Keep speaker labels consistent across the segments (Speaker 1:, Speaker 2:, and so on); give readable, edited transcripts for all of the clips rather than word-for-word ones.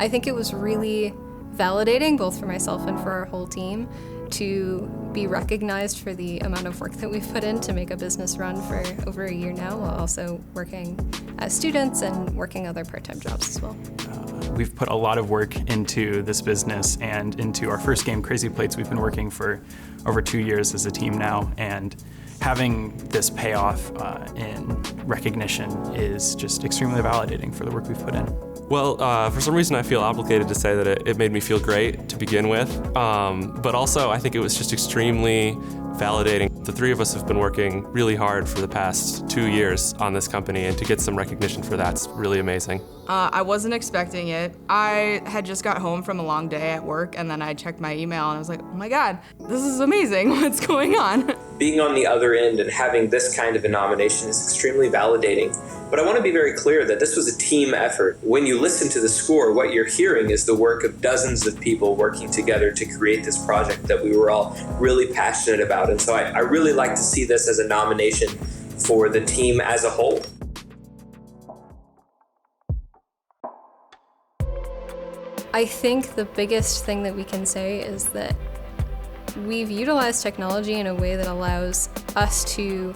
Speaker 1: I think it was really validating, both for myself and for our whole team, to be recognized for the amount of work that we've put in to make a business run for over a year now, while also working as students and working other part-time jobs as well.
Speaker 2: We've put a lot of work into this business and into our first game, Crazy Plates. We've been working for over 2 years as a team now, and having this payoff in recognition is just extremely validating for the work we've put in.
Speaker 3: Well, for some reason I feel obligated to say that it made me feel great to begin with, but also I think it was just extremely validating. The three of us have been working really hard for the past 2 years on this company, and to get some recognition for that's really amazing.
Speaker 4: I wasn't expecting it. I had just got home from a long day at work, and then I checked my email and I was like, oh my God, this is amazing, what's going on?
Speaker 5: Being on the other end and having this kind of a nomination is extremely validating. But I want to be very clear that this was a team effort. When you listen to the score, what you're hearing is the work of dozens of people working together to create this project that we were all really passionate about. And so I really like to see this as a nomination for the team as a whole.
Speaker 1: I think the biggest thing that we can say is that we've utilized technology in a way that allows us to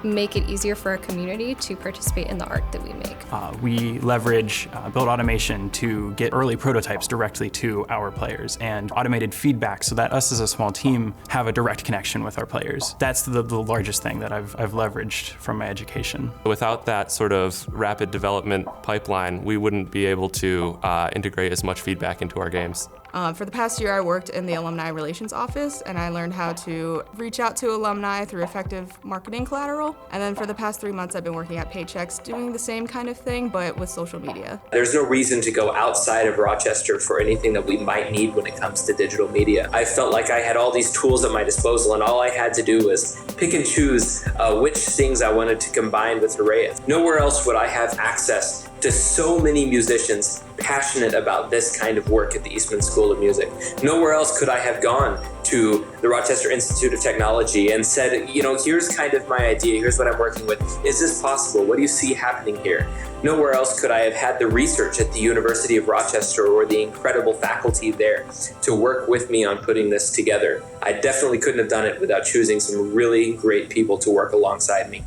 Speaker 1: make it easier for our community to participate in the art that we make.
Speaker 2: We leverage build automation to get early prototypes directly to our players, and automated feedback so that us as a small team have a direct connection with our players. That's the largest thing that I've leveraged from my education.
Speaker 3: Without that sort of rapid development pipeline, we wouldn't be able to integrate as much feedback into our games.
Speaker 4: For the past year, I worked in the Alumni Relations Office, and I learned how to reach out to alumni through effective marketing collateral. And then for the past 3 months, I've been working at Paychex doing the same kind of thing, but with social media.
Speaker 5: There's no reason to go outside of Rochester for anything that we might need when it comes to digital media. I felt like I had all these tools at my disposal, and all I had to do was pick and choose which things I wanted to combine with Arrayeth. Nowhere else would I have access to so many musicians passionate about this kind of work at the Eastman School of Music. Nowhere else could I have gone to the Rochester Institute of Technology and said, you know, here's kind of my idea, here's what I'm working with. Is this possible? What do you see happening here? Nowhere else could I have had the research at the University of Rochester or the incredible faculty there to work with me on putting this together. I definitely couldn't have done it without choosing some really great people to work alongside me.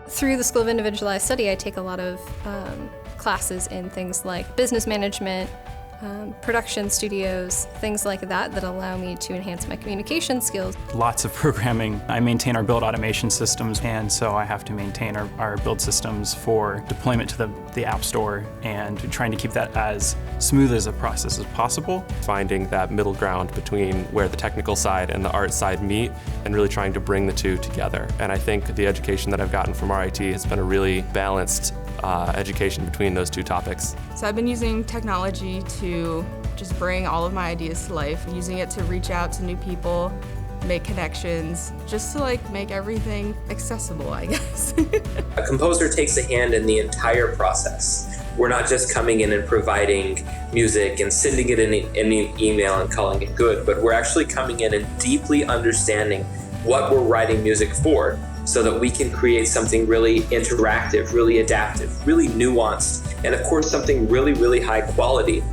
Speaker 1: Through the School of Individualized Study, I take a lot of classes in things like business management, production studios, things like that allow me to enhance my communication skills.
Speaker 2: Lots of programming. I maintain our build automation systems, and so I have to maintain our build systems for deployment to the App Store, and trying to keep that as smooth as a process as possible.
Speaker 3: Finding that middle ground between where the technical side and the art side meet, and really trying to bring the two together. And I think the education that I've gotten from RIT has been a really balanced education between those two topics.
Speaker 4: So I've been using technology to just bring all of my ideas to life, using it to reach out to new people, make connections, just to make everything accessible, I guess.
Speaker 5: A composer takes a hand in the entire process. We're not just coming in and providing music and sending it in an email and calling it good, but we're actually coming in and deeply understanding what we're writing music for, so that we can create something really interactive, really adaptive, really nuanced, and of course something really, really high quality.